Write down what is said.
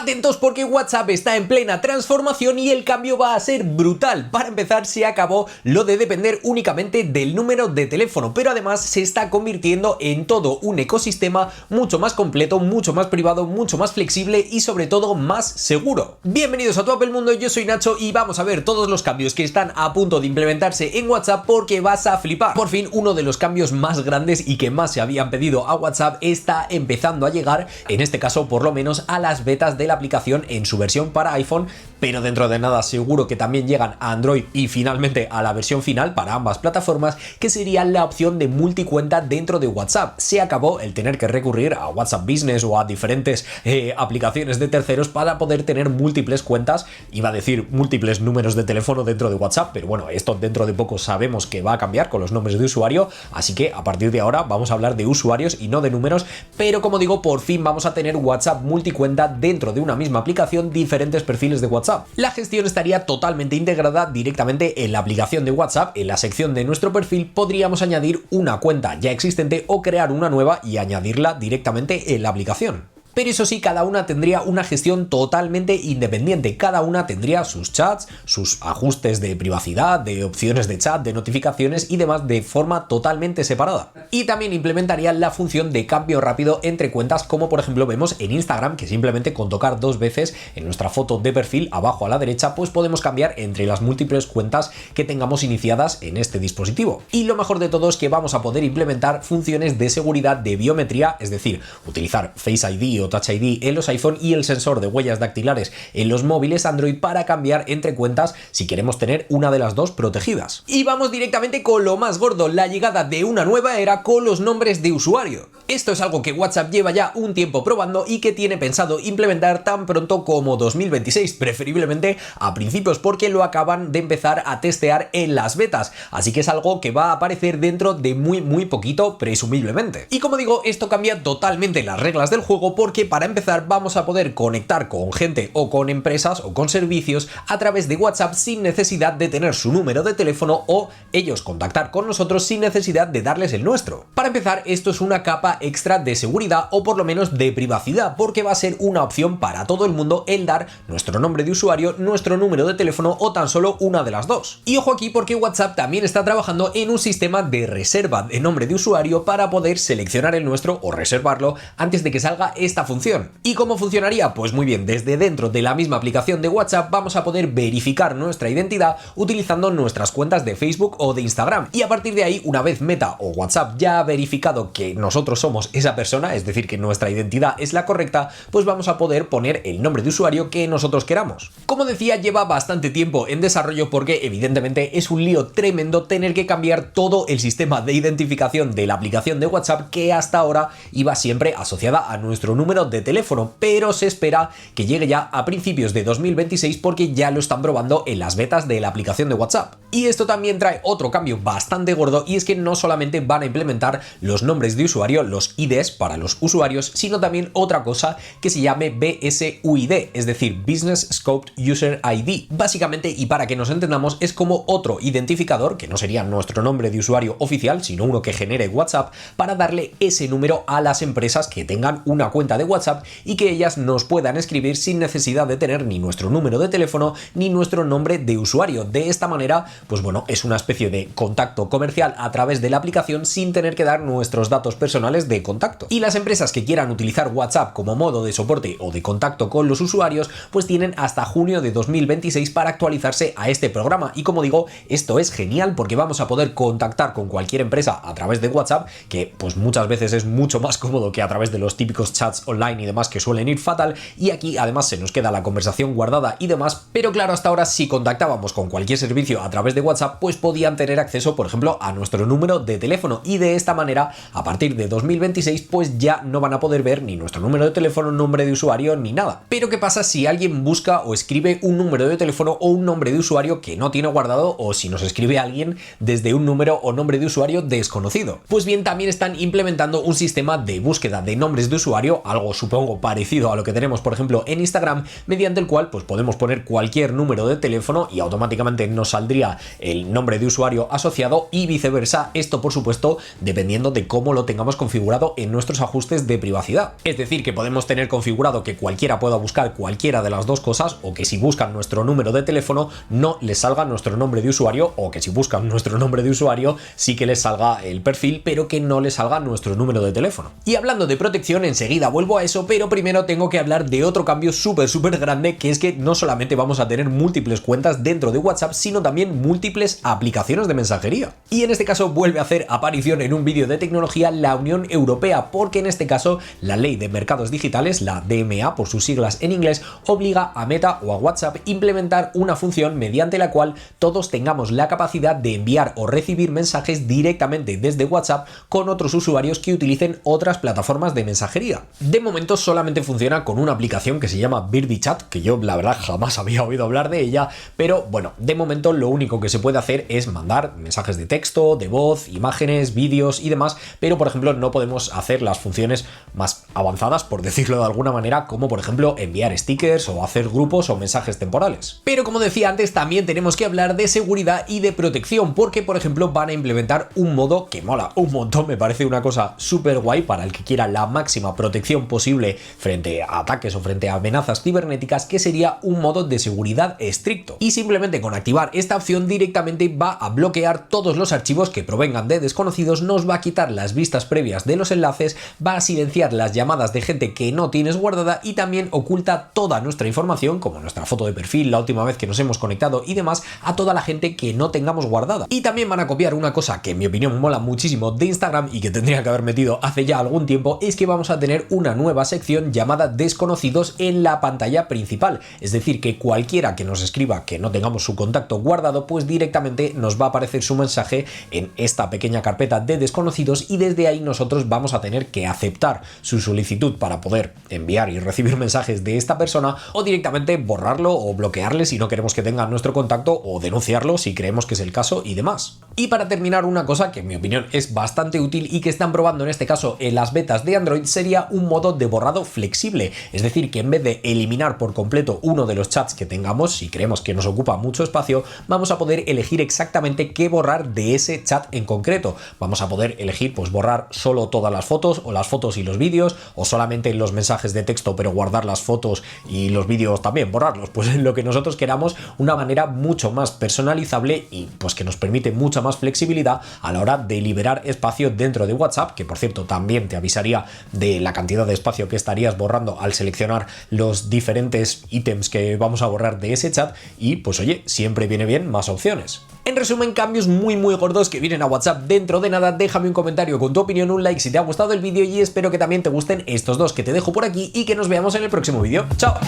Atentos porque WhatsApp está en plena transformación y el cambio va a ser brutal. Para empezar, se acabó lo de depender únicamente del número de teléfono, pero además se está convirtiendo en todo un ecosistema mucho más completo, mucho más privado, mucho más flexible y sobre todo más seguro. Bienvenidos a tu Apple Mundo, yo soy Nacho y vamos a ver todos los cambios que están a punto de implementarse en WhatsApp porque vas a flipar. Por fin, uno de los cambios más grandes y que más se habían pedido a WhatsApp está empezando a llegar, en este caso por lo menos a las betas de la aplicación en su versión para iPhone, pero dentro de nada seguro que también llegan a Android y finalmente a la versión final para ambas plataformas, que sería la opción de multicuenta dentro de WhatsApp. Se acabó el tener que recurrir a WhatsApp Business o a diferentes aplicaciones de terceros para poder tener múltiples cuentas, iba a decir múltiples números de teléfono dentro de WhatsApp, pero bueno, esto dentro de poco sabemos que va a cambiar con los nombres de usuario, así que a partir de ahora vamos a hablar de usuarios y no de números, pero como digo, por fin vamos a tener WhatsApp multicuenta dentro de una misma aplicación, diferentes perfiles de WhatsApp. La gestión estaría totalmente integrada directamente en la aplicación de WhatsApp. En la sección de nuestro perfil podríamos añadir una cuenta ya existente o crear una nueva y añadirla directamente en la aplicación. Pero eso sí, cada una tendría una gestión totalmente independiente, cada una tendría sus chats, sus ajustes de privacidad, de opciones de chat, de notificaciones y demás de forma totalmente separada. Y también implementaría la función de cambio rápido entre cuentas, como por ejemplo vemos en Instagram, que simplemente con tocar dos veces en nuestra foto de perfil abajo a la derecha, pues podemos cambiar entre las múltiples cuentas que tengamos iniciadas en este dispositivo. Y lo mejor de todo es que vamos a poder implementar funciones de seguridad de biometría, es decir, utilizar Face ID o Touch ID en los iPhone y el sensor de huellas dactilares en los móviles Android para cambiar entre cuentas si queremos tener una de las dos protegidas. Y vamos directamente con lo más gordo, la llegada de una nueva era con los nombres de usuario. Esto es algo que WhatsApp lleva ya un tiempo probando y que tiene pensado implementar tan pronto como 2026, preferiblemente a principios, porque lo acaban de empezar a testear en las betas, así que es algo que va a aparecer dentro de muy poquito, presumiblemente. Y como digo, esto cambia totalmente las reglas del juego porque para empezar vamos a poder conectar con gente o con empresas o con servicios a través de WhatsApp sin necesidad de tener su número de teléfono o ellos contactar con nosotros sin necesidad de darles el nuestro. Para empezar, esto es una capa extra de seguridad o por lo menos de privacidad, porque va a ser una opción para todo el mundo el dar nuestro nombre de usuario, nuestro número de teléfono o tan solo una de las dos. Y ojo aquí porque WhatsApp también está trabajando en un sistema de reserva de nombre de usuario para poder seleccionar el nuestro o reservarlo antes de que salga esta función. ¿Y cómo funcionaría? Pues muy bien, desde dentro de la misma aplicación de WhatsApp vamos a poder verificar nuestra identidad utilizando nuestras cuentas de Facebook o de Instagram, y a partir de ahí, una vez Meta o WhatsApp ya ha verificado que nosotros somos esa persona, es decir, que nuestra identidad es la correcta, pues vamos a poder poner el nombre de usuario que nosotros queramos. Como decía, lleva bastante tiempo en desarrollo porque evidentemente es un lío tremendo tener que cambiar todo el sistema de identificación de la aplicación de WhatsApp, que hasta ahora iba siempre asociada a nuestro número de teléfono, pero se espera que llegue ya a principios de 2026 porque ya lo están probando en las betas de la aplicación de WhatsApp. Y esto también trae otro cambio bastante gordo, y es que no solamente van a implementar los nombres de usuario, los IDs para los usuarios, sino también otra cosa que se llame BSUID, es decir, Business Scoped User ID. Básicamente, y para que nos entendamos, es como otro identificador, que no sería nuestro nombre de usuario oficial, sino uno que genere WhatsApp, para darle ese número a las empresas que tengan una cuenta de WhatsApp y que ellas nos puedan escribir sin necesidad de tener ni nuestro número de teléfono ni nuestro nombre de usuario. De esta manera, pues bueno, es una especie de contacto comercial a través de la aplicación sin tener que dar nuestros datos personales de contacto. Y las empresas que quieran utilizar WhatsApp como modo de soporte o de contacto con los usuarios, pues tienen hasta junio de 2026 para actualizarse a este programa. Y como digo, esto es genial porque vamos a poder contactar con cualquier empresa a través de WhatsApp, que pues muchas veces es mucho más cómodo que a través de los típicos chats online y demás que suelen ir fatal, y aquí además se nos queda la conversación guardada y demás. Pero claro, hasta ahora si contactábamos con cualquier servicio a través de WhatsApp, pues podían tener acceso, por ejemplo, a nuestro número de teléfono, y de esta manera, a partir de 2026, pues ya no van a poder ver ni nuestro número de teléfono, nombre de usuario, ni nada. Pero ¿qué pasa si alguien busca o escribe un número de teléfono o un nombre de usuario que no tiene guardado, o si nos escribe alguien desde un número o nombre de usuario desconocido? Pues bien, también están implementando un sistema de búsqueda de nombres de usuario, algo supongo parecido a lo que tenemos por ejemplo en Instagram, mediante el cual pues podemos poner cualquier número de teléfono y automáticamente nos saldría el nombre de usuario asociado, y viceversa. Esto por supuesto dependiendo de cómo lo tengamos configurado configurado en nuestros ajustes de privacidad. Es decir, que podemos tener configurado que cualquiera pueda buscar cualquiera de las dos cosas, o que si buscan nuestro número de teléfono no les salga nuestro nombre de usuario, o que si buscan nuestro nombre de usuario sí que les salga el perfil, pero que no les salga nuestro número de teléfono. Y hablando de protección, enseguida vuelvo a eso, pero primero tengo que hablar de otro cambio súper grande, que es que no solamente vamos a tener múltiples cuentas dentro de WhatsApp, sino también múltiples aplicaciones de mensajería. Y en este caso vuelve a hacer aparición en un vídeo de tecnología la Unión Europea, porque en este caso la Ley de Mercados Digitales, la DMA por sus siglas en inglés, obliga a Meta o a WhatsApp a implementar una función mediante la cual todos tengamos la capacidad de enviar o recibir mensajes directamente desde WhatsApp con otros usuarios que utilicen otras plataformas de mensajería. De momento solamente funciona con una aplicación que se llama Birdie Chat, que yo la verdad jamás había oído hablar de ella, pero bueno, de momento lo único que se puede hacer es mandar mensajes de texto, de voz, imágenes, vídeos y demás, pero por ejemplo no podemos hacer las funciones más avanzadas, por decirlo de alguna manera, como por ejemplo enviar stickers o hacer grupos o mensajes temporales. Pero como decía antes, también tenemos que hablar de seguridad y de protección, porque por ejemplo van a implementar un modo que mola un montón, me parece una cosa súper guay para el que quiera la máxima protección posible frente a ataques o frente a amenazas cibernéticas, que sería un modo de seguridad estricto. Y simplemente con activar esta opción directamente va a bloquear todos los archivos que provengan de desconocidos, nos va a quitar las vistas previas de los enlaces, va a silenciar las llamadas de gente que no tienes guardada y también oculta toda nuestra información, como nuestra foto de perfil, la última vez que nos hemos conectado y demás, a toda la gente que no tengamos guardada. Y también van a copiar una cosa que en mi opinión mola muchísimo de Instagram y que tendría que haber metido hace ya algún tiempo, es que vamos a tener una nueva sección llamada desconocidos en la pantalla principal. Es decir, que cualquiera que nos escriba que no tengamos su contacto guardado, pues directamente nos va a aparecer su mensaje en esta pequeña carpeta de desconocidos, y desde ahí nosotros vamos a tener que aceptar su solicitud para poder enviar y recibir mensajes de esta persona, o directamente borrarlo o bloquearle si no queremos que tenga nuestro contacto, o denunciarlo si creemos que es el caso y demás. Y para terminar, una cosa que en mi opinión es bastante útil y que están probando en este caso en las betas de Android sería un modo de borrado flexible. Es decir, que en vez de eliminar por completo uno de los chats que tengamos, si creemos que nos ocupa mucho espacio, vamos a poder elegir exactamente qué borrar de ese chat en concreto. Vamos a poder elegir pues borrar solo todas las fotos, o las fotos y los vídeos, o solamente los mensajes de texto pero guardar las fotos y los vídeos también borrarlos, pues en lo que nosotros queramos, una manera mucho más personalizable y pues que nos permite mucha más flexibilidad a la hora de liberar espacio dentro de WhatsApp, que por cierto también te avisaría de la cantidad de espacio que estarías borrando al seleccionar los diferentes ítems que vamos a borrar de ese chat, y pues oye, siempre viene bien más opciones. En resumen, cambios muy gordos que vienen a WhatsApp dentro de nada. Déjame un comentario con tu opinión, un like si te ha gustado el vídeo, y espero que también te gusten estos dos que te dejo por aquí y que nos veamos en el próximo vídeo. ¡Chao!